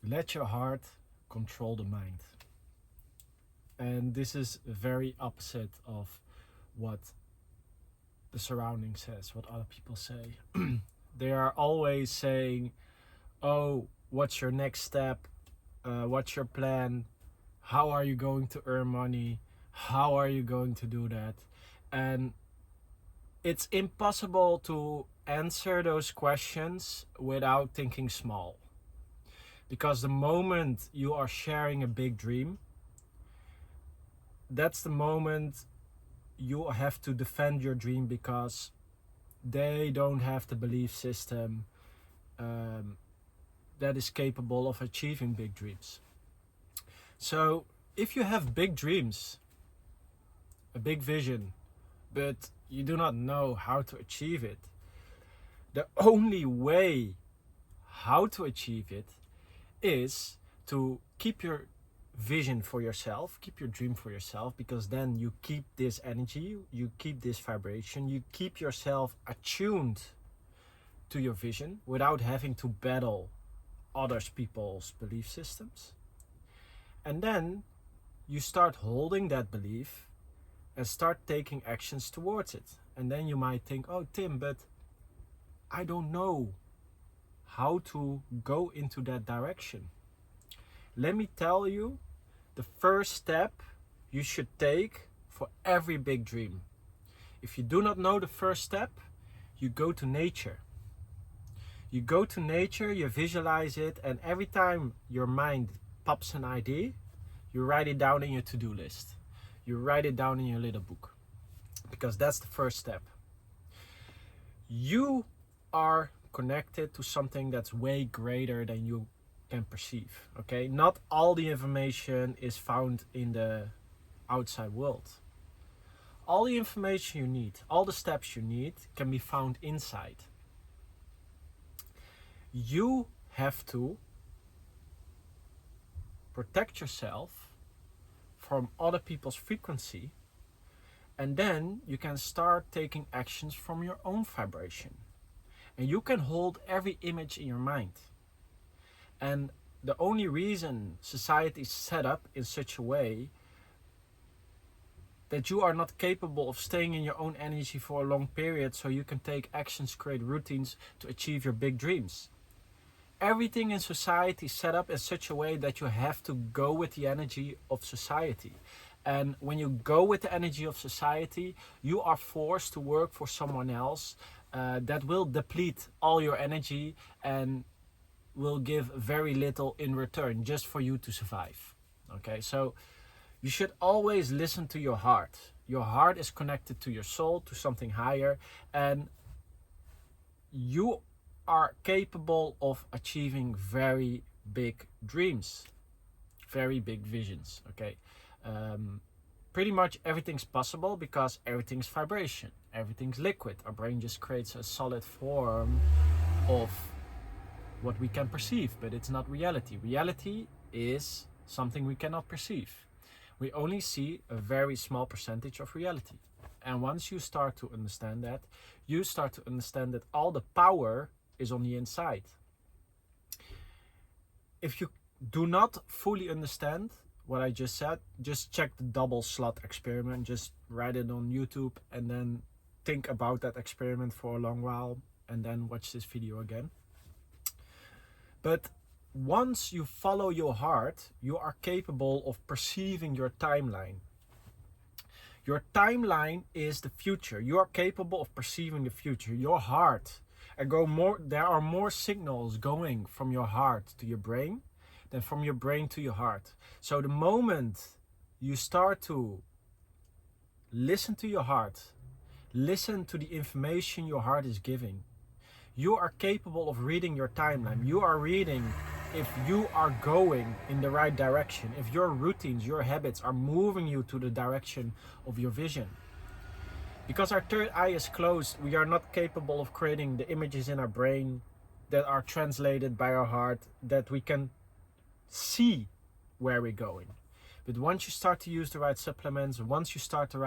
Let your heart control the mind. And this is very opposite of what the surrounding says, what other people say. They are always saying, oh, what's your next step? What's your plan? How are you going to earn money? How are you going to do that? And it's impossible to answer those questions without thinking small. Because the moment you are sharing a big dream, that's the moment you have to defend your dream, because they don't have the belief system that is capable of achieving big dreams. So if you have big dreams, a big vision, but you do not know how to achieve it, the only way how to achieve it is to keep your vision for yourself, keep your dream for yourself, because then you keep this energy, you keep this vibration, you keep yourself attuned to your vision without having to battle others people's belief systems. And then you start holding that belief and start taking actions towards it. And then you might think, oh Tim, but I don't know how to go into that direction. Let me tell you the first step you should take for every big dream. If you do not know the first step, you go to nature. You go to nature, you visualize it, and every time your mind pops an idea, you write it down in your to-do list. You write it down in your little book, because that's the first step. You are connected to something that's way greater than you can perceive. Okay, not all the information is found in the outside world. All the information you need, all the steps you need, can be found inside. You have to protect yourself from other people's frequency, and then you can start taking actions from your own vibration. And you can hold every image in your mind. And the only reason society is set up in such a way that you are not capable of staying in your own energy for a long period, so you can take actions, create routines to achieve your big dreams. Everything in society is set up in such a way that you have to go with the energy of society. And when you go with the energy of society, you are forced to work for someone else that will deplete all your energy and will give very little in return just for you to survive. Okay, so you should always listen to your heart. Your heart is connected to your soul, to something higher, and you are capable of achieving very big dreams, very big visions. Okay, pretty much everything's possible because everything's vibration, everything's liquid. Our brain just creates a solid form of what we can perceive, but it's not reality. Reality is something we cannot perceive. We only see a very small percentage of reality. And once you start to understand that, you start to understand that all the power is on the inside. If you do not fully understand what I just said, just check the double slot experiment. Just write it on YouTube and then think about that experiment for a long while and then watch this video again. But once you follow your heart, you are capable of perceiving your timeline. Your timeline is the future. You are capable of perceiving the future. Your heart, there are more signals going from your heart to your brain than from your brain to your heart. So the moment you start to listen to your heart, listen to the information your heart is giving, you are capable of reading your timeline. You are reading if you are going in the right direction, if your routines, your habits are moving you to the direction of your vision. Because our third eye is closed, we are not capable of creating the images in our brain that are translated by our heart, that we can see where we're going. But once you start to use the right supplements, once you start to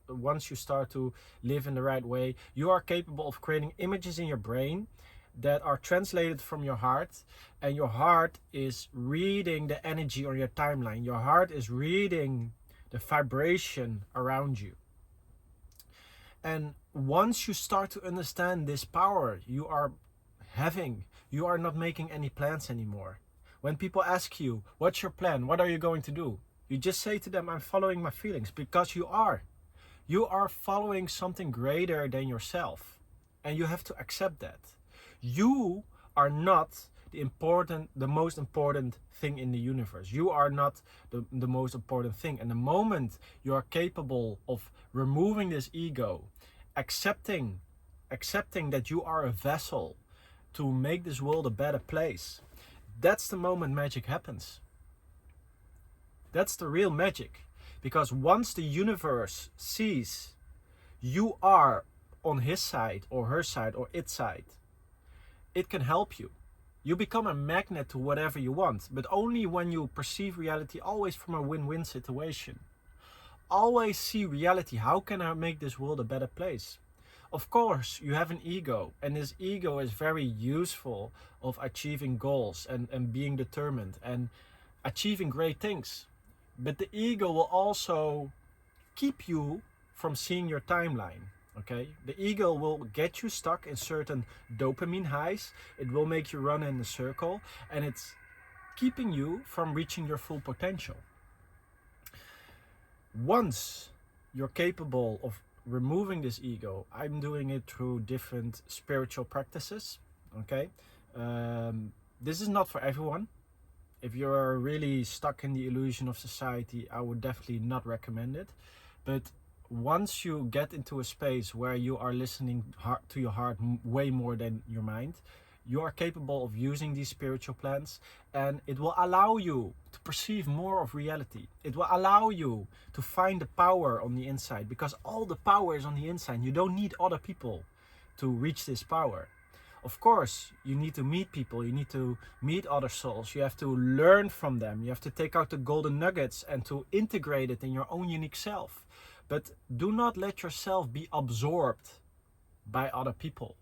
once you start to live in the right way, you are capable of creating images in your brain that are translated from your heart, and your heart is reading the energy on your timeline. Your heart is reading the vibration around you. And once you start to understand this power you are having, you are not making any plans anymore. When people ask you, what's your plan? What are you going to do? You just say to them, I'm following my feelings, because you are. You are following something greater than yourself. And you have to accept that. You are not the most important thing in the universe. You are not the most important thing. And the moment you are capable of removing this ego, accepting that you are a vessel to make this world a better place, that's the moment magic happens. That's the real magic. Because once the universe sees you are on his side or her side or its side, it can help you. You become a magnet to whatever you want, but only when you perceive reality always from a win-win situation. Always see reality. How can I make this world a better place? Of course, you have an ego, and this ego is very useful of achieving goals and being determined and achieving great things. But the ego will also keep you from seeing your timeline. Okay, the ego will get you stuck in certain dopamine highs. It will make you run in a circle, and it's keeping you from reaching your full potential. Once you're capable of removing this ego, I'm doing it through different spiritual practices. Okay, this is not for everyone. If you're really stuck in the illusion of society, I would definitely not recommend it. But once you get into a space where you are listening to your heart way more than your mind, you are capable of using these spiritual plans, and it will allow you to perceive more of reality. It will allow you to find the power on the inside, because all the power is on the inside. You don't need other people to reach this power. Of course, you need to meet people, you need to meet other souls, you have to learn from them, you have to take out the golden nuggets and to integrate it in your own unique self. But do not let yourself be absorbed by other people,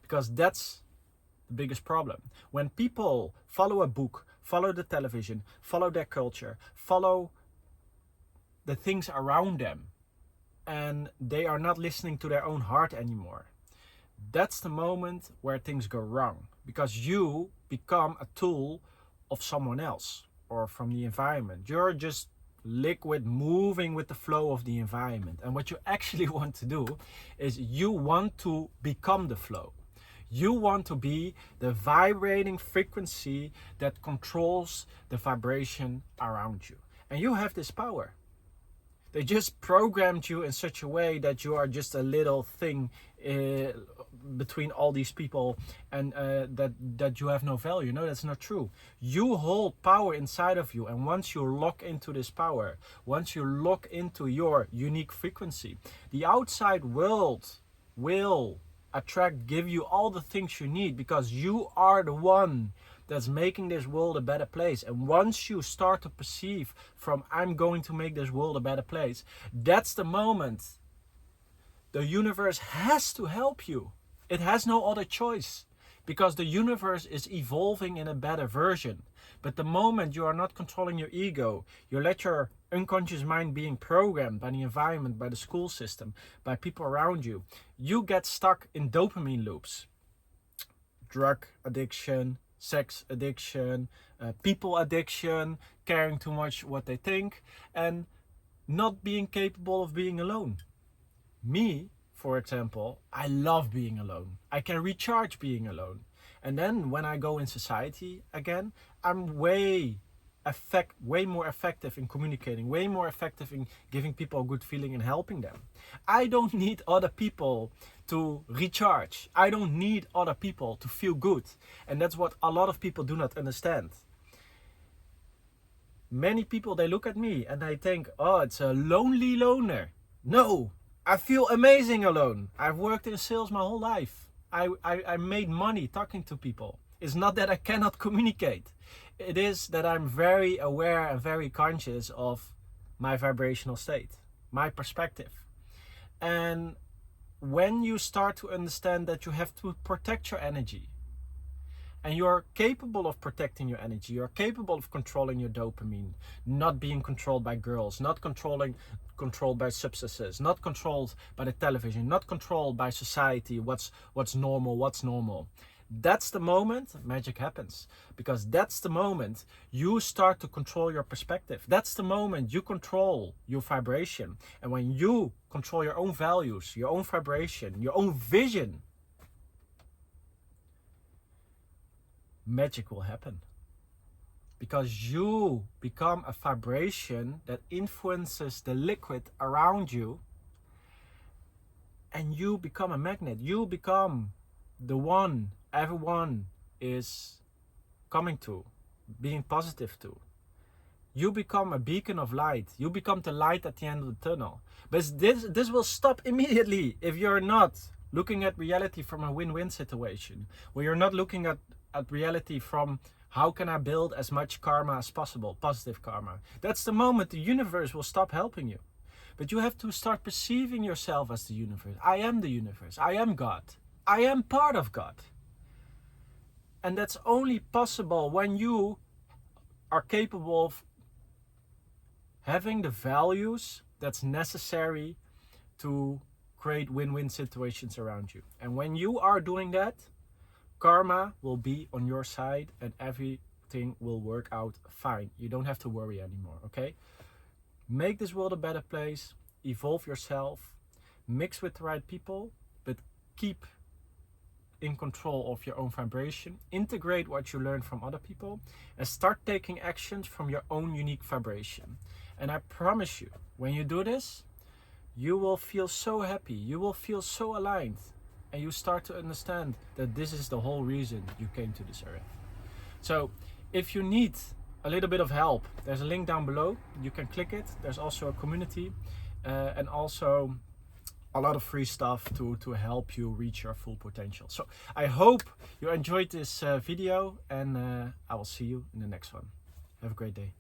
because that's the biggest problem. When people follow a book, follow the television, follow their culture, follow the things around them, and they are not listening to their own heart anymore, that's the moment where things go wrong, because you become a tool of someone else or from the environment. You're just liquid moving with the flow of the environment. And what you actually want to do is you want to become the flow. You want to be the vibrating frequency that controls the vibration around you. And you have this power. They just programmed you in such a way that you are just a little thing between all these people, and that you have no value. No, that's not true. You hold power inside of you, and once you lock into this power, once you lock into your unique frequency, the outside world will give you all the things you need, because you are the one that's making this world a better place. And once you start to perceive from I'm going to make this world a better place, that's the moment the universe has to help you. It has no other choice, because the universe is evolving in a better version. But the moment you are not controlling your ego, you let your unconscious mind being programmed by the environment, by the school system, by people around you, you get stuck in dopamine loops. Drug addiction, sex addiction, people addiction, caring too much what they think, and not being capable of being alone. Me, for example, I love being alone. I can recharge being alone. And then when I go in society again, I'm way more effective in communicating, way more effective in giving people a good feeling and helping them. I don't need other people to recharge. I don't need other people to feel good. And that's what a lot of people do not understand. Many people, they look at me and they think, oh, it's a lonely loner. No, I feel amazing alone. I've worked in sales my whole life. I made money talking to people. It's not that I cannot communicate. It is that I'm very aware and very conscious of my vibrational state, my perspective. And when you start to understand that you have to protect your energy, and you're capable of protecting your energy, you're capable of controlling your dopamine, not being controlled by girls, not controlled by substances, not controlled by the television, not controlled by society, what's normal. That's the moment magic happens, because that's the moment you start to control your perspective. That's the moment you control your vibration. And when you control your own values, your own vibration, your own vision, magic will happen. Because you become a vibration that influences the liquid around you, and you become a magnet. You become the one everyone is coming to, being positive to. You become a beacon of light. You become the light at the end of the tunnel. But this will stop immediately if you're not looking at reality from a win-win situation, where you're not looking at reality from how can I build as much karma as possible, positive karma. That's the moment the universe will stop helping you. But you have to start perceiving yourself as the universe. I am the universe. I am God. I am part of God. And that's only possible when you are capable of having the values that's necessary to create win-win situations around you. And when you are doing that, karma will be on your side and everything will work out fine. You don't have to worry anymore, okay? Make this world a better place, evolve yourself, mix with the right people, but keep in control of your own vibration, integrate what you learn from other people, and start taking actions from your own unique vibration. And I promise you, when you do this, you will feel so happy, you will feel so aligned, and you start to understand that this is the whole reason you came to this earth. So if you need a little bit of help, there's a link down below. You can click it. There's also a community and also a lot of free stuff to help you reach your full potential. So I hope you enjoyed this video, and I will see you in the next one. Have a great day.